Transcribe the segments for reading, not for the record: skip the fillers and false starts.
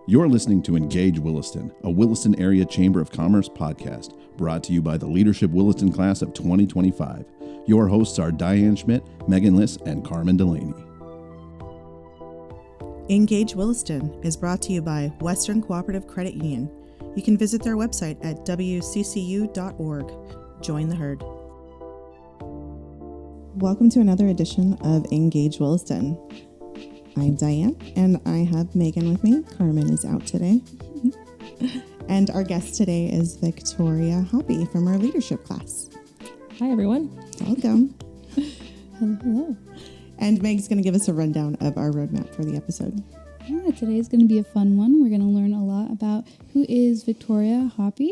You're listening to Engage Williston, a Williston Area Chamber of Commerce podcast, brought to you by the Leadership Williston class of 2025. Your hosts are Diane Schmidt, Megan Liss, and Carmen Delaney. Engage Williston is brought to you by Western Cooperative Credit Union. You can visit their website at wccu.org. Join the herd. Welcome to another edition of Engage Williston. I'm Diane, and I have Megan with me. Carmen is out today. And our guest today is Victoria Hoppe from our leadership class. Hi, everyone. Welcome. Hello. And Meg's going to give us a rundown of our roadmap for the episode. Yeah, today's going to be a fun one. We're going to learn a lot about who is Victoria Hoppe,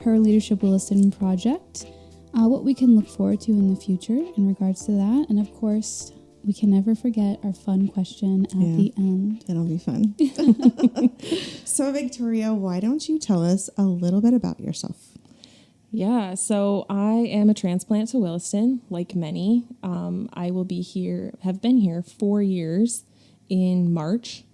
her Leadership Williston project, what we can look forward to in the future in regards to that, and of course, we can never forget our fun question at the end. It'll be fun. So, Victoria, why don't you tell us a little bit about yourself? Yeah, so I am a transplant to Williston, like many. I have been here 4 years in March.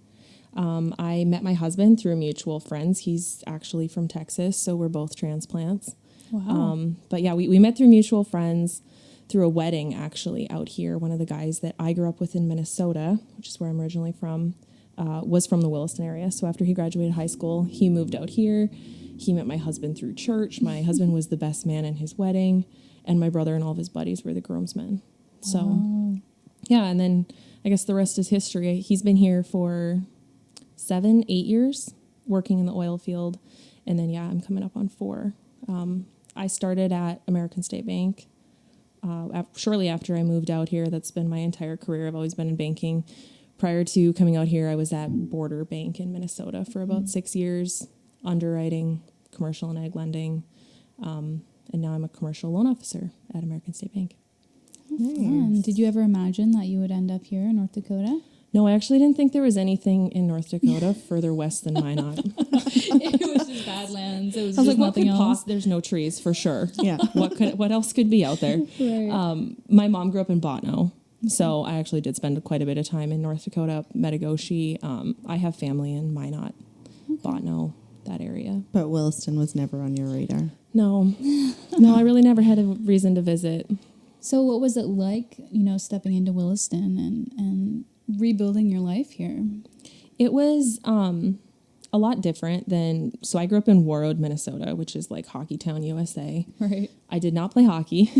I met my husband through mutual friends. He's actually from Texas, so we're both transplants. Wow. But yeah, we met through mutual friends through a wedding, actually, out here. One of the guys that I grew up with in Minnesota, which is where I'm originally from, was from the Williston area. So after he graduated high school, he moved out here. He met my husband through church. My husband was the best man in his wedding, and my brother and all of his buddies were the groomsmen. So, yeah, and then I guess the rest is history. He's been here for 7-8 years working in the oil field, and then, yeah, I'm coming up on 4. I started at American State Bank shortly after I moved out here. That's been my entire career. I've always been in banking. Prior to coming out here, I was at Border Bank in Minnesota for about 6 years, underwriting, commercial and ag lending, and now I'm a commercial loan officer at American State Bank. Nice. Did you ever imagine that you would end up here in North Dakota? No, I actually didn't think there was anything in North Dakota further west than Minot. It was just Badlands. It was I was just like, nothing else. There's no trees for sure. Yeah. What else could be out there? Right. My mom grew up in Botno, so I actually did spend quite a bit of time in North Dakota, Metagoshi. I have family in Minot, Botno, that area. But Williston was never on your radar. No, I really never had a reason to visit. So what was it like, stepping into Williston and rebuilding your life here? It was a lot different than, so I grew up in Warroad, Minnesota, which is like Hockey Town, USA. Right. I did not play hockey,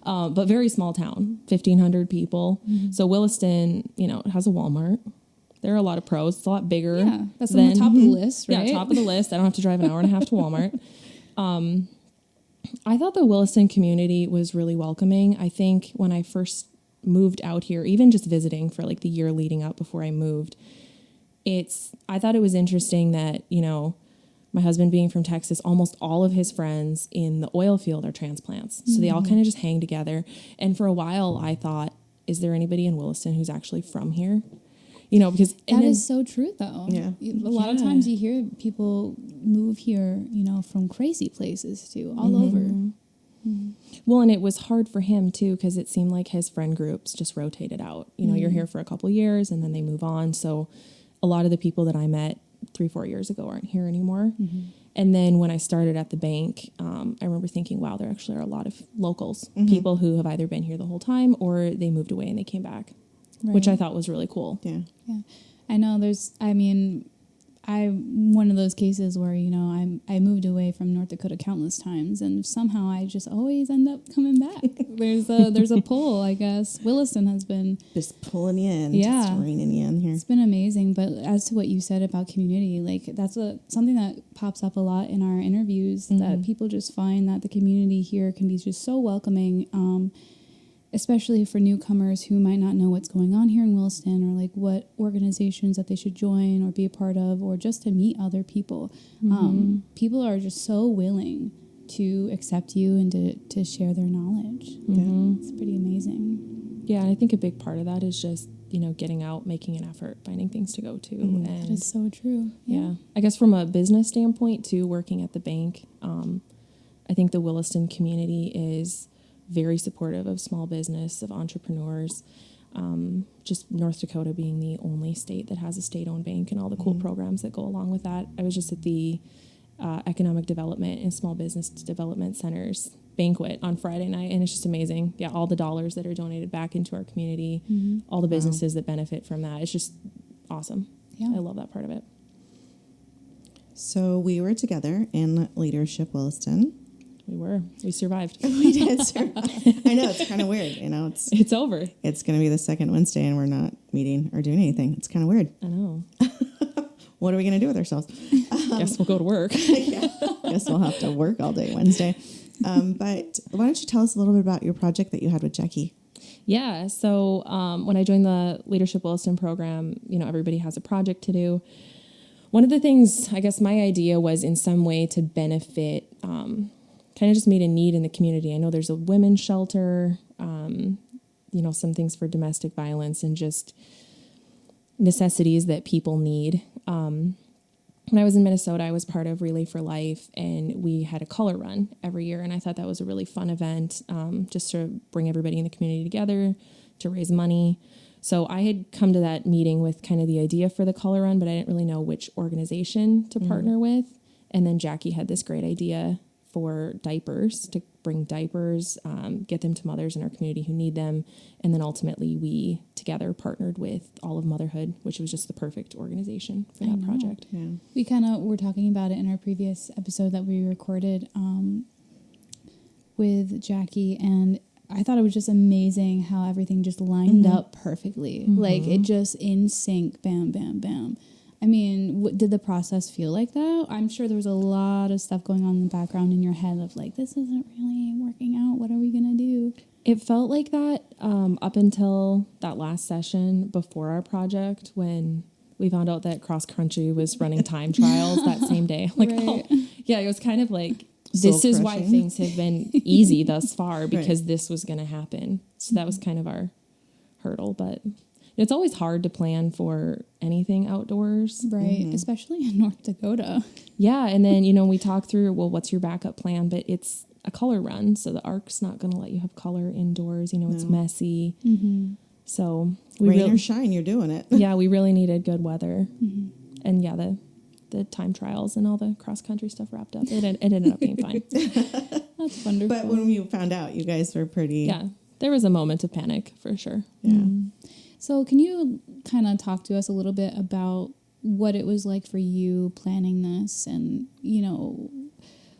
but very small town, 1,500 people. Mm-hmm. So Williston, it has a Walmart. There are a lot of pros. It's a lot bigger. Yeah, that's on the top of the list, right? Yeah, top of the list. I don't have to drive an hour and a half to Walmart. I thought the Williston community was really welcoming. I think when I first moved out here, even just visiting for like the year leading up before I moved, I thought it was interesting that, my husband being from Texas, almost all of his friends in the oil field are transplants. So they all kind of just hang together. And for a while I thought, is there anybody in Williston who's actually from here? Because that is so true, though. Yeah. A lot of times you hear people move here, from crazy places too, all over. Mm-hmm. Well, and it was hard for him too, because it seemed like his friend groups just rotated out. You're here for a couple years and then they move on. So a lot of the people that I met 3-4 years ago aren't here anymore. Mm-hmm. And then when I started at the bank, I remember thinking, wow, there actually are a lot of locals, people who have either been here the whole time or they moved away and they came back. Right. Which I thought was really cool. Yeah. I know I'm one of those cases where, I moved away from North Dakota countless times and somehow I just always end up coming back. There's a pull, I guess. Williston has been Just pulling you in. Yeah. Just reining you in here. It's been amazing. But as to what you said about community, that's something that pops up a lot in our interviews, that people just find that the community here can be just so welcoming, especially for newcomers who might not know what's going on here in Williston or like what organizations that they should join or be a part of or just to meet other people. People are just so willing to accept you and to share their knowledge. Yeah. It's pretty amazing. Yeah, and I think a big part of that is just, getting out, making an effort, finding things to go to. And that is so true. Yeah. I guess from a business standpoint too, working at the bank, I think the Williston community is very supportive of small business, of entrepreneurs. Just North Dakota being the only state that has a state-owned bank and all the cool programs that go along with that. I was just at the Economic Development and Small Business Development Center's banquet on Friday night, and it's just amazing. Yeah, all the dollars that are donated back into our community, all the businesses that benefit from that. It's just awesome. Yeah, I love that part of it. So we were together in Leadership Williston. We survived. We did survive. I know, it's kind of weird. It's over. It's going to be the second Wednesday and we're not meeting or doing anything. It's kind of weird. I know. What are we going to do with ourselves? Guess we'll go to work. Yeah, guess we'll have to work all day Wednesday. But why don't you tell us a little bit about your project that you had with Jackie? Yeah. So when I joined the Leadership Williston program, everybody has a project to do. One of the things, I guess my idea was in some way to benefit, kind of just meet a need in the community. I know there's a women's shelter, some things for domestic violence and just necessities that people need. When I was in Minnesota, I was part of Relay for Life, and we had a color run every year. And I thought that was a really fun event, just to bring everybody in the community together to raise money. So I had come to that meeting with kind of the idea for the color run, but I didn't really know which organization to partner with. And then Jackie had this great idea for diapers, to bring diapers, get them to mothers in our community who need them. And then ultimately we together partnered with Olive Motherhood, which was just the perfect organization for that project. Yeah. We kind of were talking about it in our previous episode that we recorded with Jackie, and I thought it was just amazing how everything just lined up perfectly. Like it just in sync, bam, bam, bam. I mean, did the process feel like that? I'm sure there was a lot of stuff going on in the background in your head of like, this isn't really working out. What are we going to do? It felt like that up until that last session before our project, when we found out that cross country was running time trials that same day. Like, right. Yeah, it was kind of like, this is why things have been easy thus far, because this was going to happen. So that was kind of our hurdle, but it's always hard to plan for anything outdoors. Right, especially in North Dakota. Yeah, and then, we talk through, well, what's your backup plan? But it's a color run, so the ARC's not going to let you have color indoors. It's messy. So rain or shine, you're doing it. Yeah, we really needed good weather. And yeah, the time trials and all the cross-country stuff wrapped up. It ended up being fine. That's wonderful. But when you found out, you guys were pretty... Yeah, there was a moment of panic, for sure. Yeah. So can you kind of talk to us a little bit about what it was like for you planning this, and,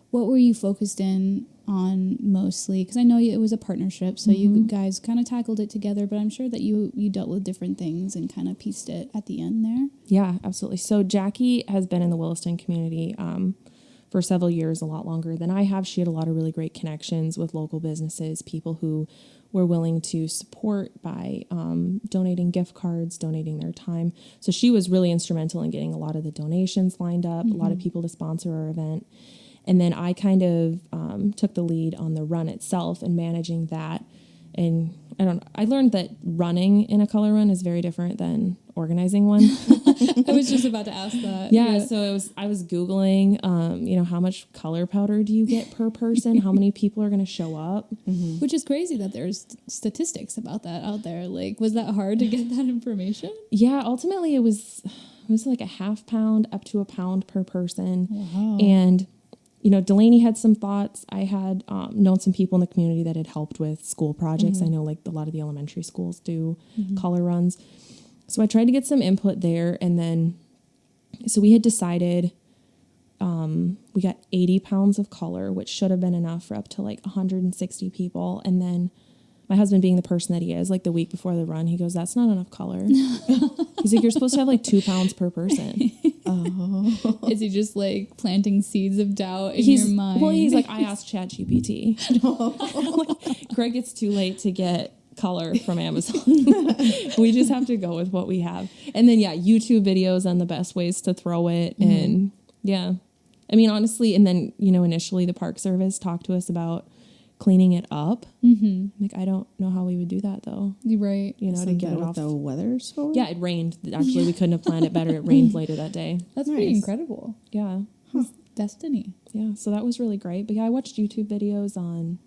what were you focused in on mostly? Because I know it was a partnership, so you guys kind of tackled it together, but I'm sure that you dealt with different things and kind of pieced it at the end there. Yeah, absolutely. So Jackie has been in the Williston community for several years, a lot longer than I have. She had a lot of really great connections with local businesses, people who were willing to support by donating gift cards, donating their time. So she was really instrumental in getting a lot of the donations lined up, a lot of people to sponsor our event. And then I kind of took the lead on the run itself and managing that. And I learned that running in a color run is very different than organizing one. I was just about to ask that. Yeah. So I was Googling, how much color powder do you get per person? How many people are going to show up? Which is crazy that there's statistics about that out there. Like, was that hard to get that information? Yeah. Ultimately, it was like a half pound up to a pound per person. Wow. And Delaney had some thoughts. I had known some people in the community that had helped with school projects. I know like a lot of the elementary schools do color runs. So I tried to get some input there. And then, so we had decided we got 80 pounds of color, which should have been enough for up to like 160 people. And then my husband, being the person that he is, like the week before the run, he goes, that's not enough color. He's like, you're supposed to have like 2 pounds per person. Oh. Is he just like planting seeds of doubt in your mind? Well, he's like, I asked ChatGPT. Like, Greg, it's too late to get color from Amazon. We just have to go with what we have. And then, YouTube videos on the best ways to throw it. And I mean, honestly, and then, initially the Park Service talked to us about cleaning it up. Like, I don't know how we would do that though. Right. To get it off. The weather's for? Yeah, it rained. Actually, we couldn't have planned it better. It rained later that day. That's pretty incredible. Yeah. Destiny. Yeah. So that was really great. But yeah, I watched YouTube videos on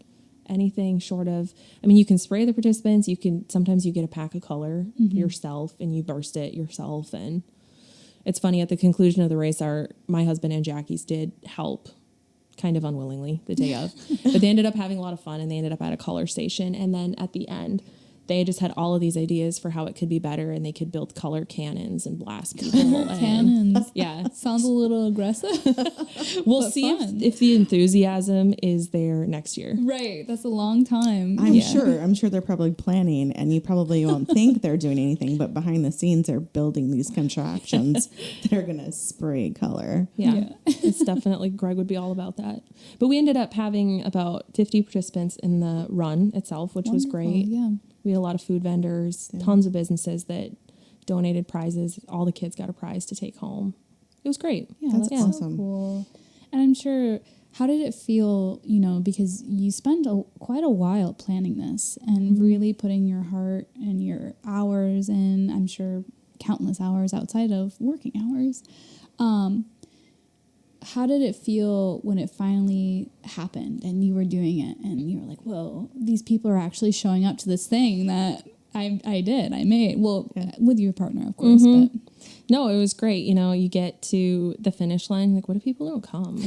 anything short of, I mean, you can spray the participants. Sometimes you get a pack of color yourself and you burst it yourself. And it's funny, at the conclusion of the race, my husband and Jackie's did help kind of unwillingly the day of, but they ended up having a lot of fun and they ended up at a color station. And then at the end, they just had all of these ideas for how it could be better, and they could build color cannons and blast people. Cannons. Yeah. Sounds a little aggressive. We'll see if the enthusiasm is there next year. Right. That's a long time. I'm sure they're probably planning, and you probably won't think they're doing anything, but behind the scenes they're building these contraptions that are going to spray color. Yeah. It's definitely, Greg would be all about that. But we ended up having about 50 participants in the run itself, which was great. Yeah. We had a lot of food vendors, tons of businesses that donated prizes. All the kids got a prize to take home. It was great. Yeah, that's awesome. So cool. And I'm sure, how did it feel, because you spent quite a while planning this and really putting your heart and your hours in, I'm sure countless hours outside of working hours. How did it feel when it finally happened and you were doing it and you were like, whoa, these people are actually showing up to this thing that I made? Well, with your partner, of course. But no, it was great. You get to the finish line, like, what if people don't come?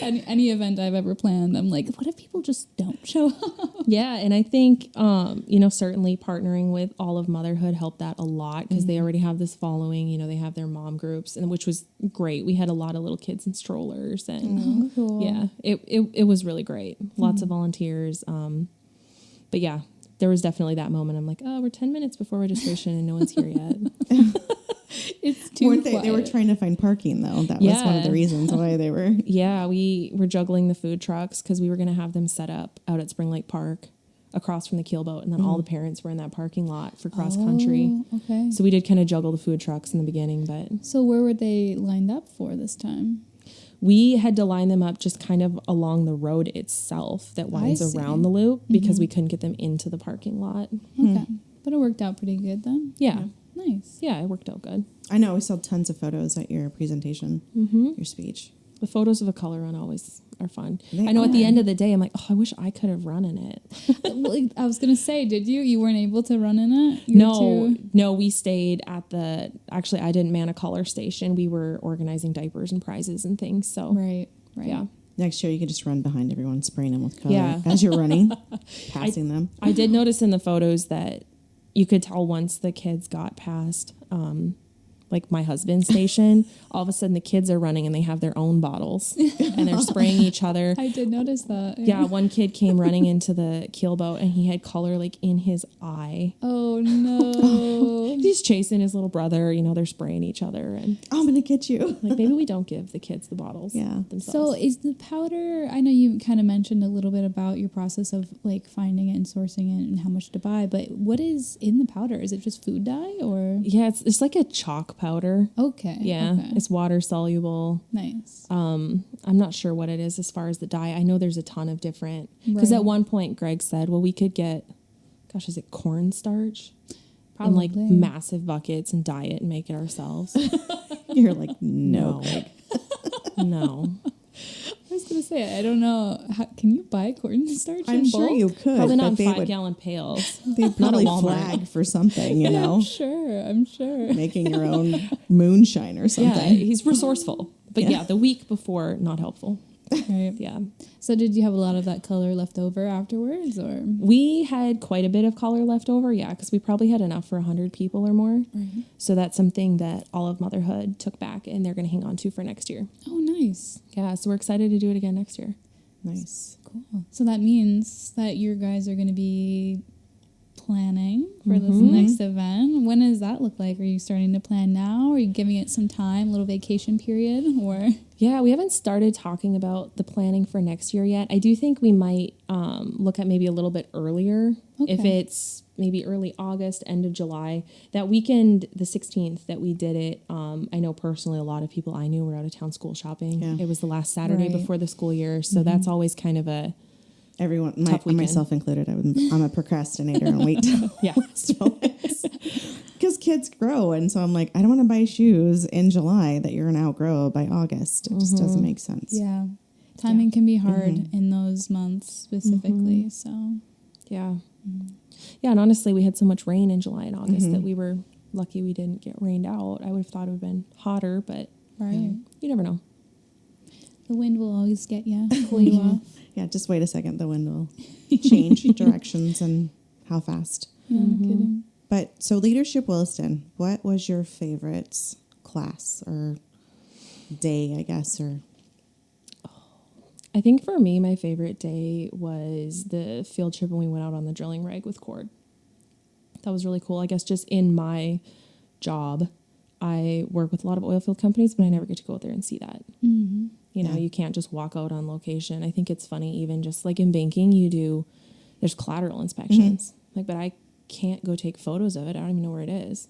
Any event I've ever planned, I'm like, what if people just don't show up? Yeah, and I think, certainly partnering with Olive Motherhood helped that a lot, because they already have this following. They have their mom groups, and which was great. We had a lot of little kids in strollers, and cool. Yeah, it was really great. Lots of volunteers. But yeah, there was definitely that moment. I'm like, oh, we're 10 minutes before registration and no one's here yet. It's too quiet. They were trying to find parking, though. That was one of the reasons why they were. Yeah, we were juggling the food trucks because we were going to have them set up out at Spring Lake Park across from the keelboat. And then all the parents were in that parking lot for cross country. Okay. So we did kind of juggle the food trucks in the beginning. But so where were they lined up for this time? We had to line them up just kind of along the road itself that winds around the loop, because we couldn't get them into the parking lot. Okay. But it worked out pretty good then? Yeah. Nice. Yeah, it worked out good. I know. We saw tons of photos at your presentation, your speech. The photos of a color run always are fun. I know at the end of the day, I'm like, oh, I wish I could have run in it. I was going to say, did you? You weren't able to run in it? No, we stayed at actually, I didn't man a color station. We were organizing diapers and prizes and things. So Right. Yeah. Next year, you could just run behind everyone, spraying them with color as you're running, passing them. I did notice in the photos that you could tell once the kids got past, like my husband's station, all of a sudden the kids are running and they have their own bottles and they're spraying each other. I did notice that. Yeah, one kid came running into the keelboat and he had color like in his eye. Oh no. He's chasing his little brother, they're spraying each other, and I'm gonna get you. Like, maybe we don't give the kids the bottles themselves. So is the powder, I know you kind of mentioned a little bit about your process of like finding it and sourcing it and how much to buy, but what is in the powder? Is it just food dye or? Yeah, it's like a chalk powder. Okay. Yeah, okay. It's water soluble. Nice. I'm not sure what it is as far as the dye. I know there's a ton of different, because at one point Greg said, well, we could get, is it cornstarch? Probably. In like massive buckets and dye it and make it ourselves. You're like, no. No. I was going to say, I don't know. Can you buy cornstarch I'm in sure bulk? you could. Probably not but in 5-gallon pails. They'd probably flag for something, I'm sure. Making your own moonshine or something. Yeah, he's resourceful. But yeah, the week before, not helpful. Right. Yeah. So did you have a lot of that color left over afterwards, or? We had quite a bit of color left over, because we probably had enough for 100 people or more. Right. So that's something that Olive Motherhood took back and they're going to hang on to for next year. Oh, nice. Yeah, so we're excited to do it again next year. Nice. Cool. So that means that your guys are going to be planning for this next event. When does that look like? Are you starting to plan now? Are you giving it some time, a little vacation period, or? Yeah, we haven't started talking about the planning for next year yet. I do think we might look at maybe a little bit earlier. Okay. If it's maybe early August, end of July. That weekend, the 16th that we did it, I know personally a lot of people I knew were out of town school shopping. Yeah. It was the last Saturday before the school year. So that's always kind of a everyone, myself included, I'm a procrastinator and wait till because kids grow, and so I'm like, I don't want to buy shoes in July that you're gonna outgrow by August. It just doesn't make sense. Yeah. Timing can be hard in those months specifically. So, yeah. Yeah, and honestly, we had so much rain in July and August that we were lucky we didn't get rained out. I would have thought it would have been hotter, but you never know. The wind will always get you, pull you off. Yeah, just wait a second. The wind will change directions and how fast. Yeah, no kidding. But so Leadership Williston, what was your favorite class or day, I guess, or... I think for me, my favorite day was the field trip when we went out on the drilling rig with cord. That was really cool. I guess just in my job, I work with a lot of oil field companies, but I never get to go out there and see that. Mm-hmm. You know, you can't just walk out on location. I think it's funny, even just like in banking, there's collateral inspections. Like, but I can't go take photos of it. I don't even know where it is.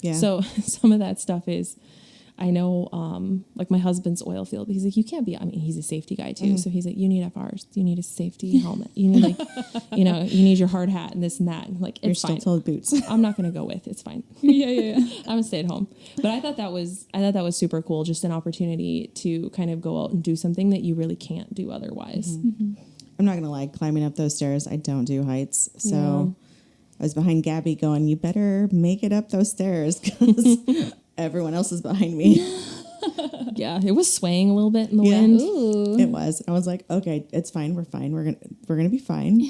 Yeah. So some of that stuff is, I know, like my husband's oil field, he's like, you can't be, I mean, he's a safety guy too. So he's like, you need FRs, you need a safety helmet, you need you need your hard hat and this and that. And like, it's You're fine. still told boots. I'm not going to go with, it's fine. Yeah. I'm gonna stay at home. But I thought that was super cool. Just an opportunity to kind of go out and do something that you really can't do otherwise. I'm not going to lie, climbing up those stairs, I don't do heights. So I was behind Gabby going, you better make it up those stairs because everyone else is behind me. Yeah, it was swaying a little bit in the wind. Ooh. It was. I was like, okay, it's fine. We're fine. We're gonna be fine.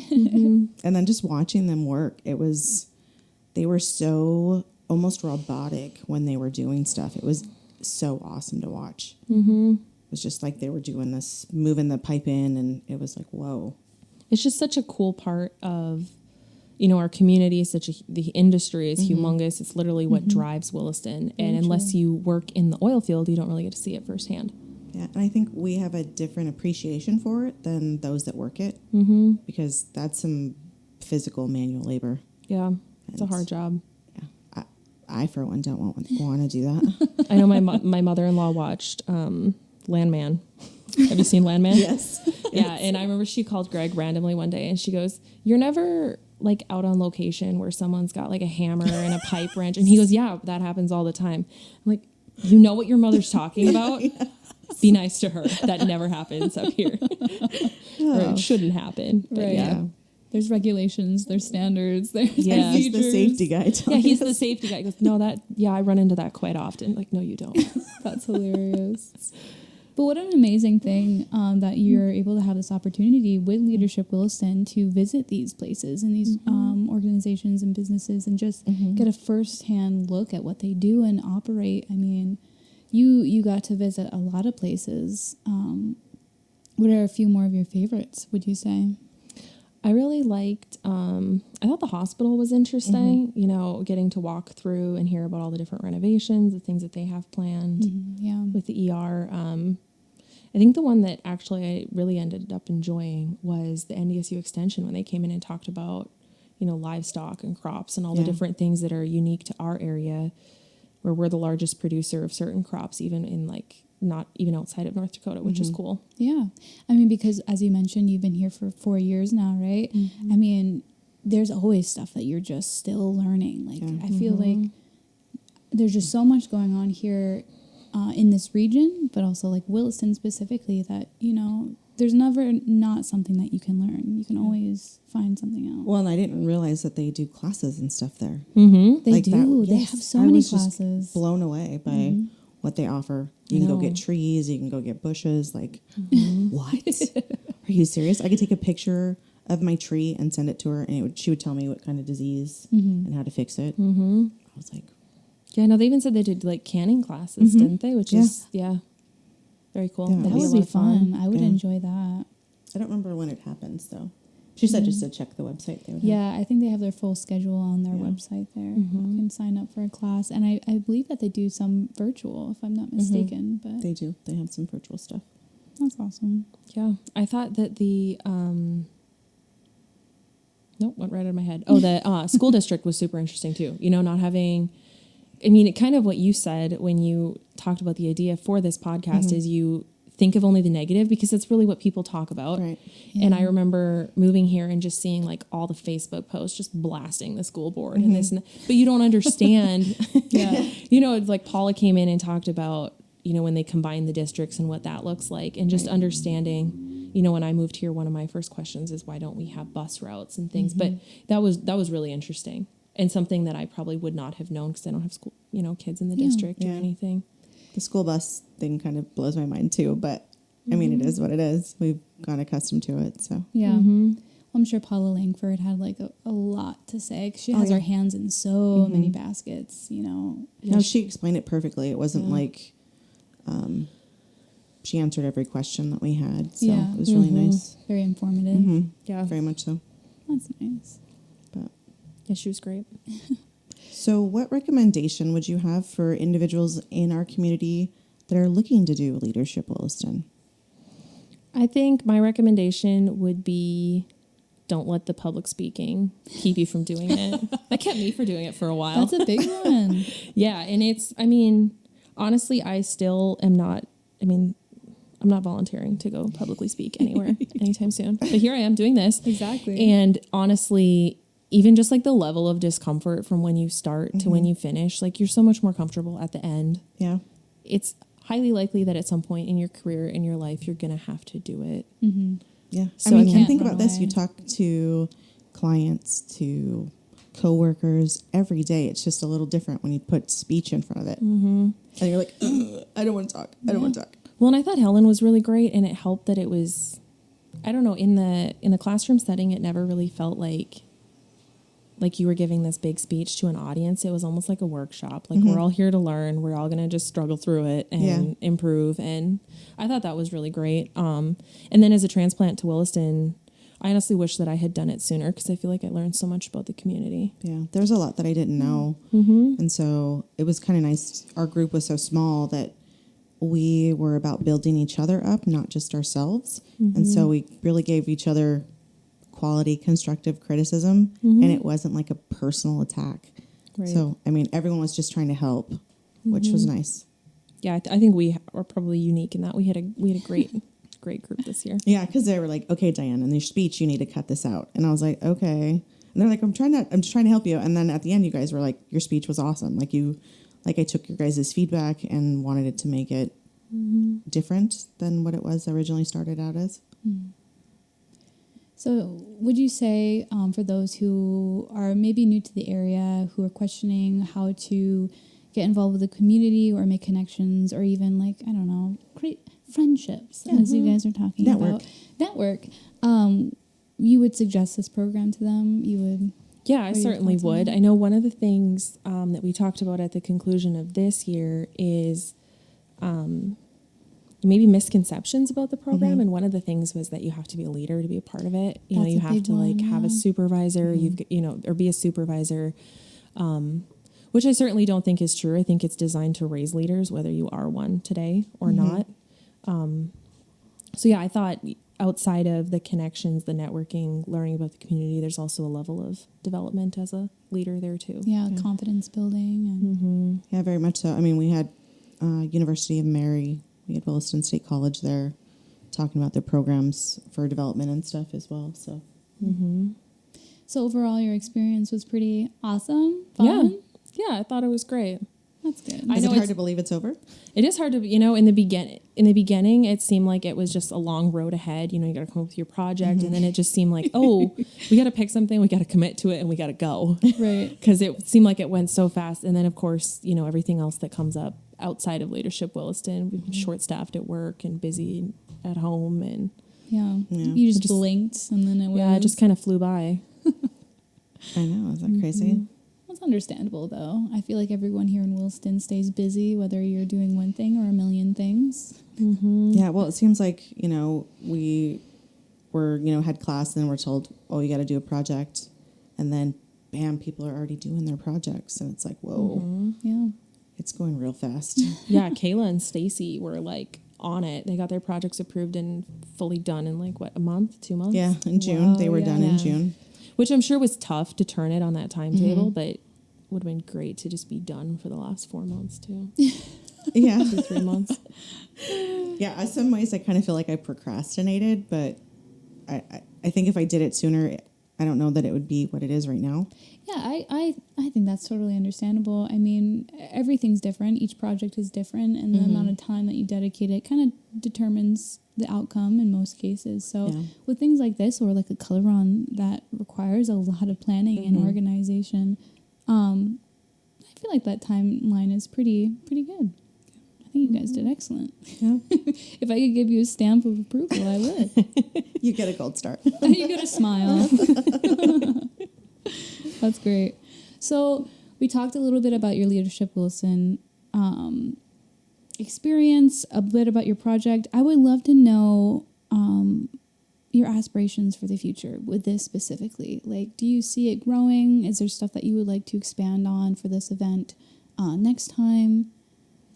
And then just watching them work, they were so almost robotic when they were doing stuff. It was so awesome to watch. It was just like they were doing this, moving the pipe in, and it was like, whoa. It's just such a cool part of, our community. The industry is humongous. It's literally what drives Williston. And unless you work in the oil field, you don't really get to see it firsthand. Yeah, and I think we have a different appreciation for it than those that work it, because that's some physical manual labor. Yeah, it's a hard job. Yeah, I for one don't want to do that. I know my mother-in-law watched Landman. Have you seen Landman? Yes. Yeah, and I remember she called Greg randomly one day, and she goes, "You're never like out on location where someone's got like a hammer and a pipe wrench," and he goes, "Yeah, that happens all the time." I'm like, "You know what your mother's talking about? Yes. Be nice to her. That never happens up here, or it shouldn't happen." But Right. yeah. There's regulations, there's standards, there's Yeah. He's the procedures. safety guy. Yeah, he's the safety guy. He goes, "No, I run into that quite often." Like, no, you don't. That's hilarious. But what an amazing thing that you're able to have this opportunity with Leadership Williston to visit these places and these organizations and businesses and just get a firsthand look at what they do and operate. I mean, you got to visit a lot of places. What are a few more of your favorites, would you say? I really liked, I thought the hospital was interesting, getting to walk through and hear about all the different renovations, the things that they have planned with the ER. I think the one that actually I really ended up enjoying was the NDSU extension when they came in and talked about, livestock and crops and all the different things that are unique to our area, where we're the largest producer of certain crops, even in not even outside of North Dakota, which is cool. Yeah. I mean, because as you mentioned, you've been here for 4 years now, right? I mean, there's always stuff that you're just still learning. I feel like there's just so much going on here in this region, but also like Williston specifically that, there's never not something that you can learn. You can always find something else. Well, and I didn't realize that they do classes and stuff there. They do. They yes, have so I many was just classes. blown away by what they offer. You can go get trees. You can go get bushes. What? Are you serious? I could take a picture of my tree and send it to her, and she would tell me what kind of disease and how to fix it. I was like, yeah, no, they even said they did canning classes, didn't they? Which is, very cool. Yeah. That would be fun. I would enjoy that. I don't remember when it happens, though. She said just to check the website. They would have. Yeah, I think they have their full schedule on their website there. You can sign up for a class. And I believe that they do some virtual, if I'm not mistaken. But They do. They have some virtual stuff. that's awesome. Yeah, I thought that the nope, went right out of my head. Oh, the school district was super interesting too. Not having, it kind of what you said when you talked about the idea for this podcast is you think of only the negative because it's really what people talk about. Right. Yeah. And I remember moving here and just seeing all the Facebook posts just blasting the school board and this and that. But you don't understand. It's like Paula came in and talked about, when they combine the districts and what that looks like, and just understanding, when I moved here, one of my first questions is, why don't we have bus routes and things? But that was really interesting, and something that I probably would not have known because I don't have school, kids in the district or anything. The school bus thing kind of blows my mind too, but I mean, it is what it is. We've gotten accustomed to it, so. Yeah. Well, I'm sure Paula Langford had like a lot to say, 'cause she has her hands in so many baskets, No, she explained it perfectly. It wasn't like she answered every question that we had, so it was really nice. Very informative. Yeah, very much so. That's nice. But Yeah, she was great. so what recommendation would you have for individuals in our community that are looking to do Leadership Williston? I think my recommendation would be, don't let the public speaking keep you from doing it. That kept me from doing it for a while. That's a big one. Yeah, and honestly, I still am not, I'm not volunteering to go publicly speak anywhere anytime soon. But here I am doing this. Exactly. And honestly, even just like the level of discomfort from when you start to when you finish, like you're so much more comfortable at the end. Yeah. It's highly likely that at some point in your career, in your life, you're going to have to do it. Yeah. So and think run about this. away. You talk to clients, to coworkers every day. It's just a little different when you put speech in front of it. And you're like, I don't want to talk. I don't want to talk. Well, and I thought Helen was really great, and it helped that it was, I don't know, in the classroom setting, it never really felt like you were giving this big speech to an audience. It was almost like a workshop. Like we're all here to learn. We're all going to just struggle through it and improve. And I thought that was really great. And then as a transplant to Williston, I honestly wish that I had done it sooner because I feel like I learned so much about the community. Yeah. There's a lot that I didn't know. And so it was kind of nice. Our group was so small that we were about building each other up, not just ourselves. And so we really gave each other quality constructive criticism, and it wasn't like a personal attack. Right. So everyone was just trying to help, which was nice. Yeah, I think we are probably unique in that we had a great group this year. Yeah, because they were like, okay, Diane, in your speech you need to cut this out, and I was like, okay, and they're like, I'm just trying to help you. And then at the end you guys were like, your speech was awesome. I took your guys' feedback and wanted it to make it different than what it was originally started out as. So would you say for those who are maybe new to the area, who are questioning how to get involved with the community or make connections or even create friendships, as you guys are talking about. Network. You would suggest this program to them? You would? Yeah, I certainly would. I know one of the things that we talked about at the conclusion of this year is maybe misconceptions about the program. And one of the things was that you have to be a leader to be a part of it. You have to have a supervisor, or be a supervisor, which I certainly don't think is true. I think it's designed to raise leaders, whether you are one today or not. So yeah, I thought outside of the connections, the networking, learning about the community, there's also a level of development as a leader there too. Yeah, confidence building. And Yeah, very much so. We had University of Mary, we had Williston State College there talking about their programs for development and stuff as well. So, So overall, your experience was pretty awesome, fun? Yeah, I thought it was great. That's good. is it hard to believe it's over? It is hard to, in the beginning, it seemed like it was just a long road ahead. You got to come up with your project, and then it just seemed like, we got to pick something, we got to commit to it, and we got to go. Right. Because it seemed like it went so fast. And then, of course, everything else that comes up outside of Leadership Williston, we've been short-staffed at work and busy at home, and you just blinked, and then it just kind of flew by. I know, is that crazy? That's understandable, though. I feel like everyone here in Williston stays busy, whether you're doing one thing or a million things. Yeah, well, it seems like, we were, had class and then we're told, you got to do a project. And then, bam, people are already doing their projects. And it's like, whoa. Yeah. It's going real fast. Yeah, Kayla and Stacy were on it. They got their projects approved and fully done in a month, 2 months? Yeah, in June. Wow, they were done in June. Which I'm sure was tough to turn it on that timetable, but would have been great to just be done for the last 4 months too. Yeah. 2-3 months. Yeah, in some ways I kind of feel like I procrastinated, but I think if I did it sooner, I don't know that it would be what it is right now. Yeah, I think that's totally understandable. I mean, everything's different. Each project is different, and the amount of time that you dedicate it kind of determines the outcome in most cases. So with things like this, or like a color run that requires a lot of planning and organization, I feel like that timeline is pretty good. I think you guys did excellent. Yeah. If I could give you a stamp of approval, I would. You get a gold star. You get a smile. That's great. So we talked a little bit about your Leadership Williston experience, a bit about your project. I would love to know your aspirations for the future with this specifically. Like, do you see it growing? Is there stuff that you would like to expand on for this event next time?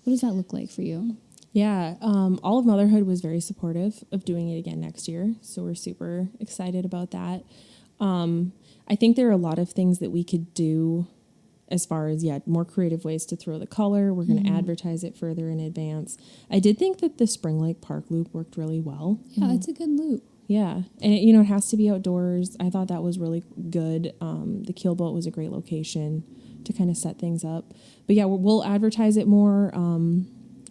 What does that look like for you? Yeah, Olive Motherhood was very supportive of doing it again next year, so we're super excited about that. I think there are a lot of things that we could do as far as, more creative ways to throw the color. We're going to advertise it further in advance. I did think that the Spring Lake Park loop worked really well. Yeah, it's a good loop. Yeah, and it has to be outdoors. I thought that was really good. The Keelboat was a great location to kind of set things up. But yeah, we'll advertise it more.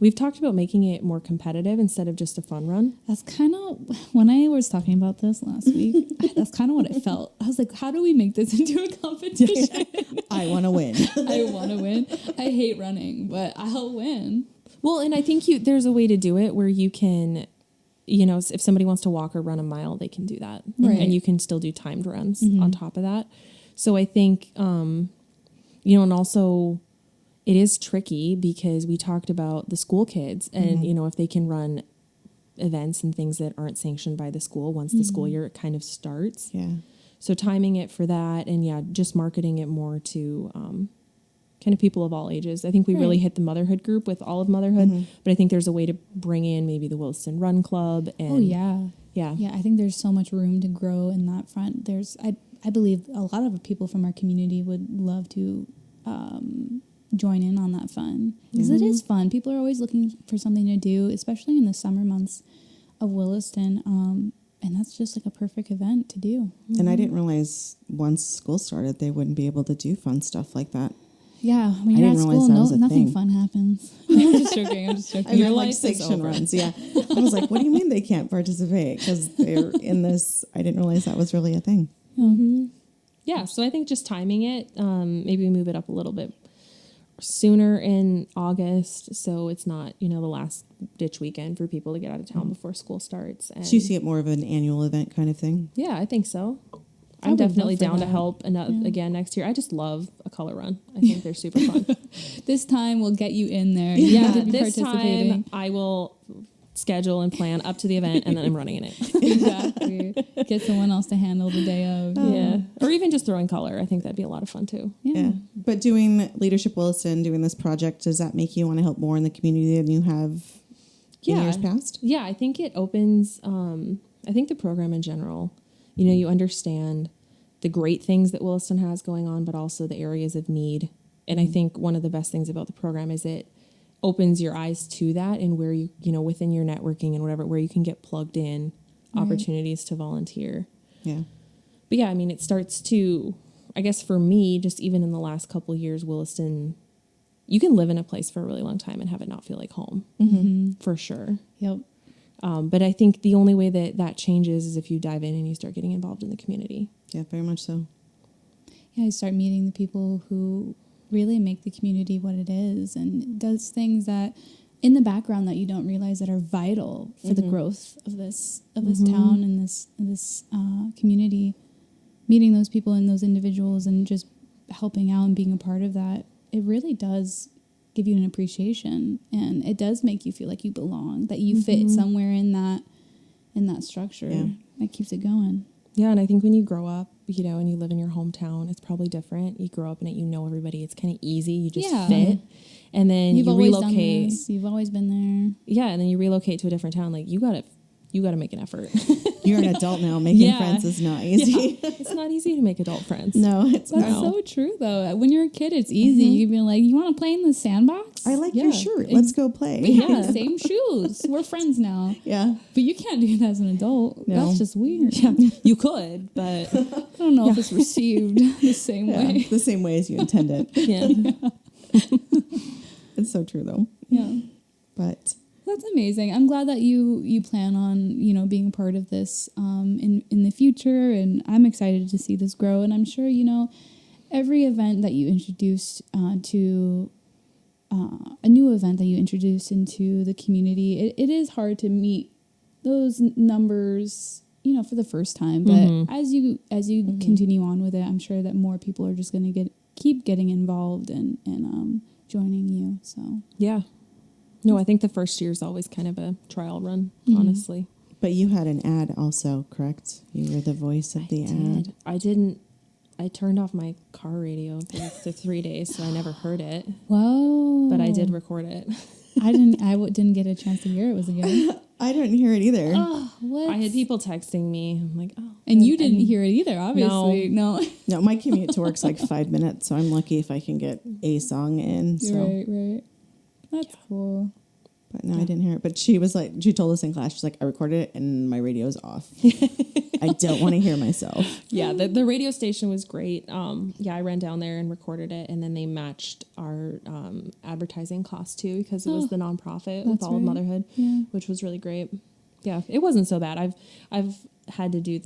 We've talked about making it more competitive instead of just a fun run. That's kind of, when I was talking about this last week, that's kind of what it felt. I was like, how do we make this into a competition? I want to win. I want to win. I hate running, but I'll win. Well, and I think there's a way to do it where you can, if somebody wants to walk or run a mile, they can do that. Right. And you can still do timed runs on top of that. So I think, and also it is tricky because we talked about the school kids and, if they can run events and things that aren't sanctioned by the school once the school year kind of starts. Yeah. So timing it for that and, just marketing it more to kind of people of all ages. I think we really hit the motherhood group with Olive Motherhood, but I think there's a way to bring in maybe the Williston Run Club. And Yeah, I think there's so much room to grow in that front. I believe a lot of people from our community would love to join in on that fun, because it is fun. People are always looking for something to do, especially in the summer months of Williston, and that's just like a perfect event to do. And I didn't realize once school started they wouldn't be able to do fun stuff like that. Yeah, when you're at school, nothing fun happens. I'm just joking. I mean, like section runs. Yeah, I was like, what do you mean they can't participate? Because they're in this. I didn't realize that was really a thing. Mm-hmm. Yeah, so I think just timing it, maybe move it up a little bit sooner in August, so it's not the last ditch weekend for people to get out of town before school starts. And do you see it more of an annual event kind of thing? Yeah, I think so. I'm definitely down to help again next year. I just love a color run. I think they're super fun. This time we'll get you in there. Yeah, this time I will schedule and plan up to the event, and then I'm running in it. Exactly. Get someone else to handle the day of. Yeah. Or even just throwing color. I think that'd be a lot of fun too. Yeah. But doing Leadership Williston, doing this project, does that make you want to help more in the community than you have in years past? Yeah, I think it opens, I think the program in general, you understand the great things that Williston has going on, but also the areas of need. And I think one of the best things about the program is it opens your eyes to that, and where you within your networking and whatever, where you can get plugged in opportunities to volunteer. Yeah. But yeah, I mean, it starts to, I guess for me, just even in the last couple of years, Williston, you can live in a place for a really long time and have it not feel like home, for sure. Yep. But I think the only way that changes is if you dive in and you start getting involved in the community. Yeah, very much so. Yeah, you start meeting the people who really make the community what it is, and does things that in the background that you don't realize that are vital for the growth of this town and this community. Meeting those people and those individuals and just helping out and being a part of that, it really does give you an appreciation, and it does make you feel like you belong, that you fit somewhere in that structure. Yeah. That keeps it going. Yeah, and I think when you grow up, and you live in your hometown, it's probably different. You grow up in it, everybody. It's kind of easy. You just fit. And then you relocate. You've always been there. Yeah, and then you relocate to a different town. Like, you gotta make an effort. You're an adult now. Making friends is not easy. Yeah. It's not easy to make adult friends. No, it's That's not. so true, though. When you're a kid, it's easy. You can be like, you want to play in the sandbox? I like your shirt. Let's go play. We have the same shoes. We're friends now. Yeah. But you can't do that as an adult. No. That's just weird. Yeah, you could, but I don't know if it's received the same way. The same way as you intend it. yeah. It's so true, though. Yeah. But That's amazing. I'm glad that you plan on, being a part of this in the future, and I'm excited to see this grow. And I'm sure, every event that you introduced to a new event that you introduce into the community, it is hard to meet those numbers, for the first time. But as you continue on with it, I'm sure that more people are just going to keep getting involved and joining you. So Yeah. No, I think the first year is always kind of a trial run, honestly. But you had an ad also, correct? You were the voice of the ad. I turned off my car radio for 3 days, so I never heard it. Whoa! But I did record it. I didn't get a chance to hear it. Was it good? I didn't hear it either. Oh, what? I had people texting me. I'm like, oh. And you didn't hear it either, obviously. No. No, my commute to work's like 5 minutes, so I'm lucky if I can get a song in. So. Right. That's cool. But no, I didn't hear it. But she told us in class, she's like, I recorded it and my radio's off. I don't want to hear myself. Yeah, the radio station was great. I ran down there and recorded it, and then they matched our advertising cost too, because it was the nonprofit with Olive Motherhood, which was really great. Yeah, it wasn't so bad. I've had to do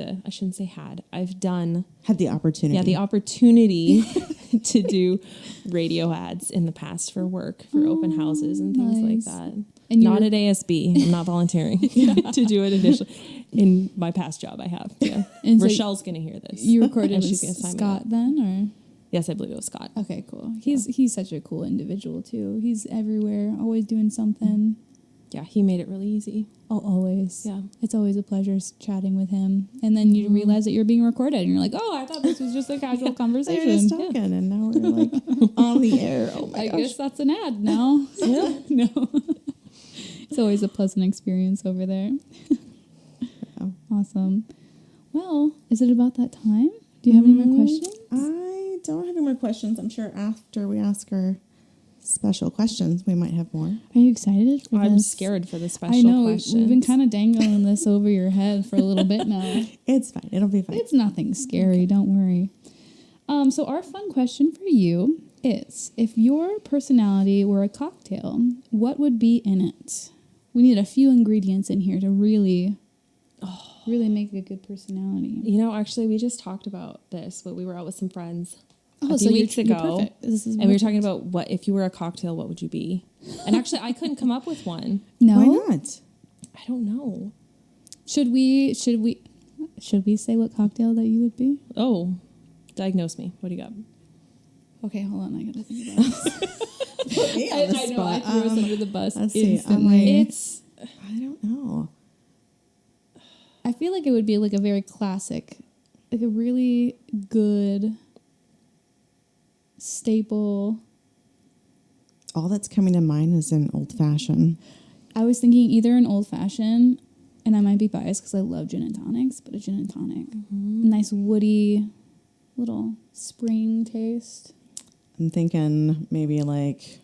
I've done Had the opportunity. Yeah, the opportunity to do radio ads in the past for work, for open houses and things like that. And not at ASB. I'm not volunteering to do it initially. In my past job, I have. Yeah. And Rochelle's going to hear this. You recorded and with she's gonna sign me Scott up. then, or? Yes, I believe it was Scott. Okay, cool. He's such a cool individual too. He's everywhere, always doing something. Yeah, he made it really easy. Oh, always. Yeah. It's always a pleasure chatting with him. And then you realize that you're being recorded, and you're like, oh, I thought this was just a casual conversation. They're just talking, and now we're like on the air. Oh my I gosh. guess that's an ad now. Yeah. No. It's always a pleasant experience over there. Yeah. Awesome. Well, is it about that time? Do you have any more questions? I don't have any more questions. I'm sure after we ask our special questions, we might have more. Are you excited for this? I'm scared for the special I know. questions. We've been kind of dangling this over your head for a little bit now. It's fine. It'll be fine. It's nothing scary. Don't worry. So our fun question for you is, if your personality were a cocktail, what would be in it? We need a few ingredients in here to really make a good personality. Actually, we just talked about this, but we were out with some friends a few few weeks ago. And we were talking about what if you were a cocktail, what would you be? And actually, I couldn't come up with one. No? Why not? I don't know. Should we say what cocktail that you would be? Oh, diagnose me. What do you got? Okay, hold on. I gotta think about this. Put me on the I know. spot. I threw us under the bus let's see, instantly. I don't know. I feel like it would be like a very classic, like a really good staple. All that's coming to mind is an old fashioned. I was thinking either an old fashioned, and I might be biased because I love gin and tonics, but a gin and tonic. Nice woody little spring taste. I'm thinking maybe like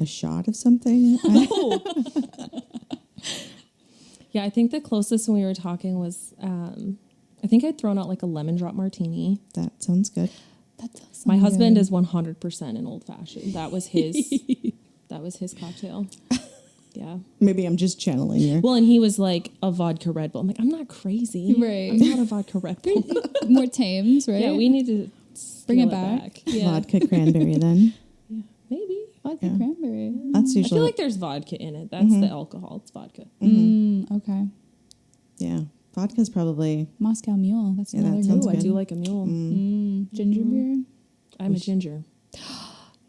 a shot of something. Yeah, I think the closest when we were talking was, I think I'd thrown out like a lemon drop martini. That sounds good. That does sound My husband good. is 100% an old fashioned. That was his cocktail. Yeah. Maybe I'm just channeling you. Well, and he was like a vodka Red Bull. I'm like, I'm not crazy. Right. I'm not a vodka Red Bull. More Thames, right? Yeah, we need to Bring it scale back. Yeah. Vodka cranberry then. Yeah, maybe. Vodka Yeah. cranberry. That's I usually feel like there's vodka in it. That's the alcohol. It's vodka. Okay. yeah. Vodka's probably Moscow Mule. That's Yeah, another that good sounds Ooh, one. I do like a mule. Ginger beer. I'm a ginger. I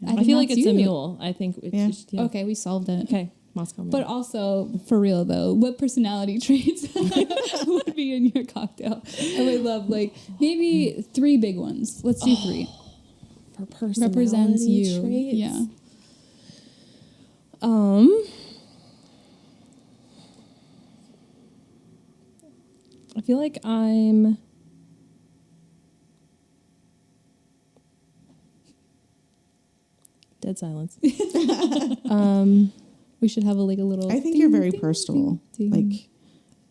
I think feel like that's it's a you. mule. I think it's Yeah. just, yeah. Okay, we solved it. Okay. Moscow Mule. But also, for real though, what personality traits would be in your cocktail? I would love maybe 3 big ones. Let's do 3. for personality Represents you. traits. Yeah. feel like I'm... Dead silence. We should have a little... I think you're very personable. Like,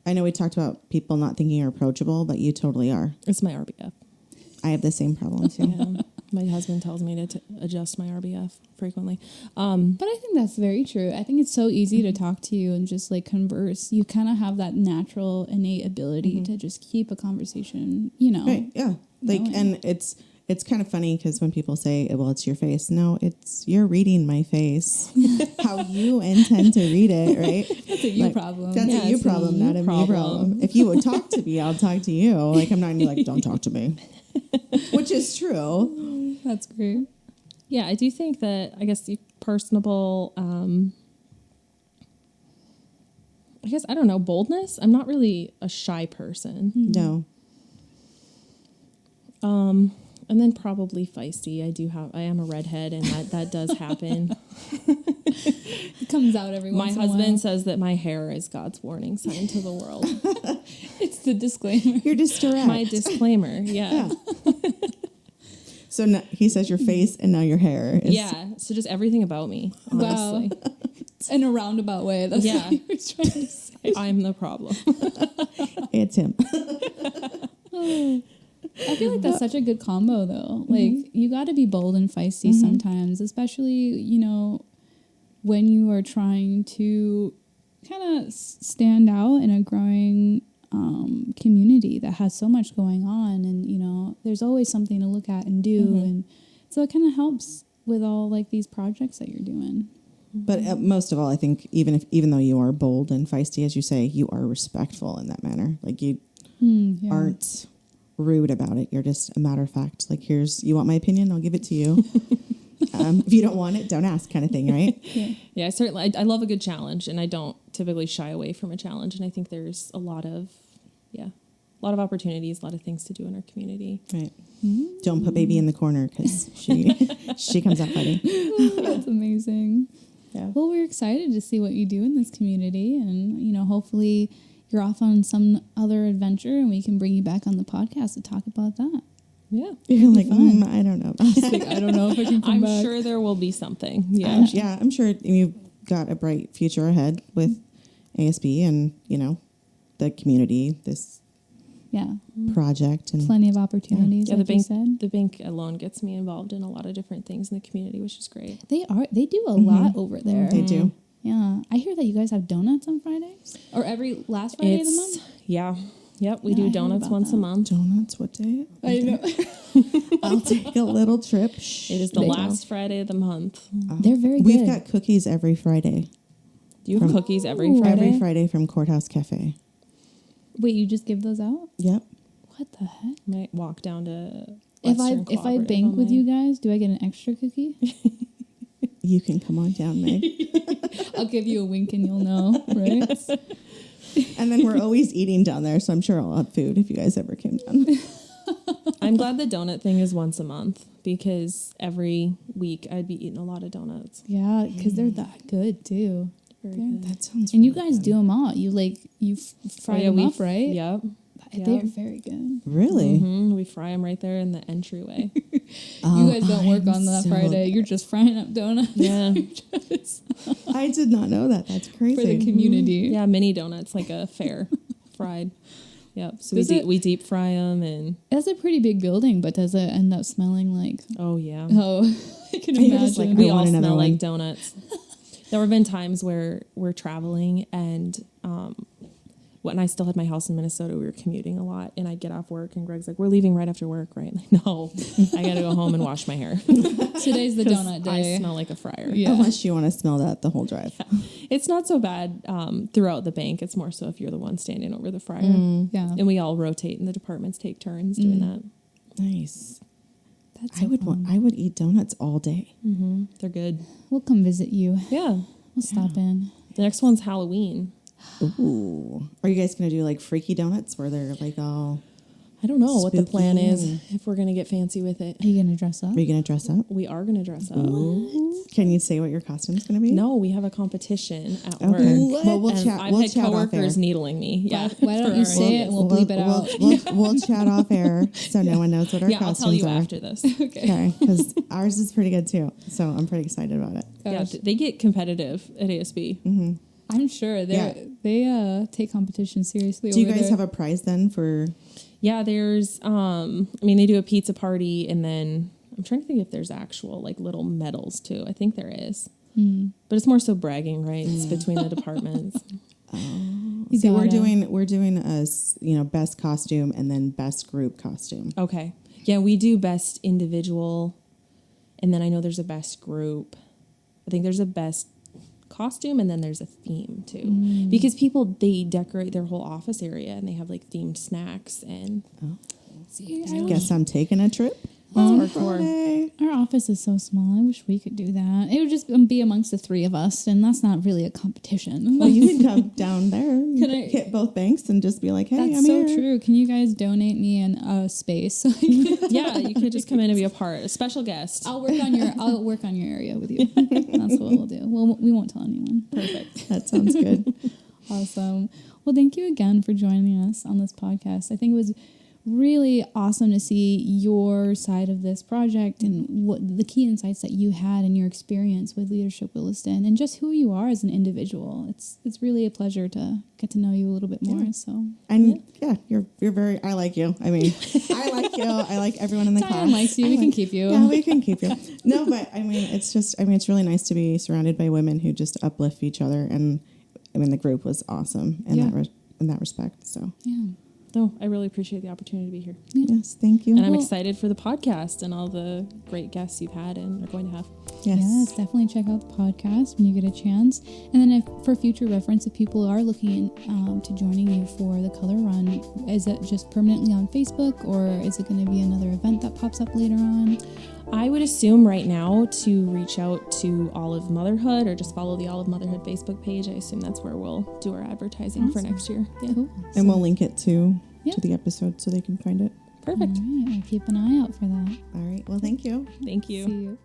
I know we talked about people not thinking you're approachable, but you totally are. It's my RBF. I have the same problem too. Yeah. My husband tells me to adjust my RBF frequently. But I think that's very true. I think it's so easy to talk to you and just converse. You kind of have that natural, innate ability to just keep a conversation, Right, yeah. going. And it's kind of funny because when people say, well, it's your face. No, it's you're reading my face. How you intend to read it, right? That's a you problem. That's a you problem, not a me problem. If you would talk to me, I'll talk to you. I'm not going to be don't talk to me. Which is true. That's great. Yeah, I do think that, I guess, personable, I guess, I don't know, boldness. I'm not really a shy person. No. And then probably feisty. I am a redhead, and that does happen. It comes out every once in a while. My husband says that my hair is God's warning sign to the world. It's the disclaimer. You're just direct. My disclaimer, yeah. So now, he says your face and now your hair. Yeah, so just everything about me, honestly. Wow. In a roundabout way. That's what you were trying to say. I'm the problem. It's him. I feel like that's such a good combo, though. You got to be bold and feisty sometimes, especially, when you are trying to kind of stand out in a growing community that has so much going on. And, there's always something to look at and do. And so it kind of helps with all these projects that you're doing. But most of all, I think even though you are bold and feisty, as you say, you are respectful in that manner. You aren't rude about it. You're just a matter of fact. You want my opinion? I'll give it to you. If you don't want it, don't ask, kind of thing, right? Yeah, certainly. I love a good challenge, and I don't typically shy away from a challenge. And I think there's a lot of opportunities, a lot of things to do in our community. Right. Don't put baby in the corner because she comes out fighting. That's amazing. Yeah. Well, we're excited to see what you do in this community, and hopefully you're off on some other adventure, and we can bring you back on the podcast to talk about that. Yeah. You're like, I don't know. I don't know if I can come back. I'm sure there will be something. Yeah. I'm sure you've got a bright future ahead with ASB and, the community, this project. And plenty of opportunities, like you said. The bank alone gets me involved in a lot of different things in the community, which is great. They do a lot over there. They do. Yeah. I hear that you guys have donuts on Fridays? Or every last Friday of the month? Yeah. Yep, we do donuts once a month. Donuts, what day? I know. I'll take a little trip. It is the last Friday of the month. They're very good. We've got cookies every Friday. Do you have cookies every Friday? Every Friday from Courthouse Cafe. Wait, you just give those out? Yep. What the heck? Might walk down to If I bank with you guys, do I get an extra cookie? You can come on down, Meg. I'll give you a wink and you'll know, right? Yes. And then we're always eating down there, so I'm sure I'll have food if you guys ever came down. I'm glad the donut thing is once a month, because every week I'd be eating a lot of donuts. Yeah, because they're that good too. Very good. That sounds. And really you guys good. do them all. You fry them up, right? Yep. They're very good. Really? Mm-hmm. We fry them right there in the entryway. You guys don't work on that Friday. You're just frying up donuts. Yeah. I did not know that. That's crazy. For the community. Yeah, mini donuts, like a fair fried. Yep. So we deep fry them, and That's a pretty big building, but does it end up smelling like? oh yeah, I can You're just imagine. we I want all another smell one. like donuts. There have been times where we're traveling, and when I still had my house in Minnesota, we were commuting a lot, and I'd get off work, and Greg's like, "We're leaving right after work, right?" Like, no, I got to go home and wash my hair. Today's the donut day. I smell like a fryer. Yeah. Unless you want to smell that the whole drive. It's not so bad throughout the bank. It's more so if you're the one standing over the fryer. Yeah. And we all rotate, and the departments take turns doing that. Nice. That's I would eat donuts all day. Mm-hmm. They're good. We'll come visit you. Yeah. We'll stop in. The next one's Halloween. Ooh. Are you guys going to do like freaky donuts where they're like all... I don't know what the plan Spooky. is, if we're going to get fancy with it. Are you gonna dress up? Are you going to dress up? We are going to dress up. Can you say what your costume's going to be? No, we have a competition at work. Okay. Well, we'll And chat. I've we'll had chat off air. coworkers needling me. Yeah. Why don't you say it and we'll bleep it out? We'll chat off air so no one knows what our Yeah, I'll costumes tell you are. after this. Okay, because ours is pretty good too. So I'm pretty excited about it. Yeah, they get competitive at ASB. I'm sure they take competition seriously. Do you over guys there. have a prize then for? Yeah, there's, they do a pizza party, and then I'm trying to think if there's actual like little medals too. I think there is. But it's more so bragging rights between the departments. See, we're doing a best costume and then best group costume. Okay. Yeah, we do best individual, and then I know there's a best group. I think there's a best costume, and then there's a theme too. Because they decorate their whole office area, and they have like themed snacks and. See, I guess I'm taking a trip. Hardcore. our office is so small. I wish we could do that. It would just be amongst the three of us, and that's not really a competition. Well, you can come down there, I- hit both banks, and just be like, "Hey, That's I'm so here." true. Can you guys donate me a space? Yeah, you could just come in and be a part, a special guest. I'll work on your area with you. That's what we'll do. We won't tell anyone. Perfect. That sounds good. Awesome. Well, thank you again for joining us on this podcast. I think it was really awesome to see your side of this project and what the key insights that you had in your experience with Leadership Williston and just who you are as an individual. It's really a pleasure to get to know you a little bit more. Yeah. So And you're very. I like you. I mean, I like you. I like everyone in the class. Diane likes you. We can keep you. Yeah, we can keep you. No, but I mean, it's really nice to be surrounded by women who just uplift each other, and I mean, the group was awesome in that respect. So Yeah. No, I really appreciate the opportunity to be here. yes, thank you. And I'm excited for the podcast and all the great guests you've had and are going to have. Yes, definitely check out the podcast when you get a chance. And then for future reference, if people are looking to joining you for the Color Run, is it just permanently on Facebook, or is it going to be another event that pops up later on? I would assume right now to reach out to Olive Motherhood or just follow the Olive Motherhood Facebook page. I assume that's where we'll do our advertising for next year. Yeah. Cool. And we'll link it to Yeah. the episode so they can find it. Perfect. All right, I'll keep an eye out for that. All right. Well, thank you. Thank you. See you.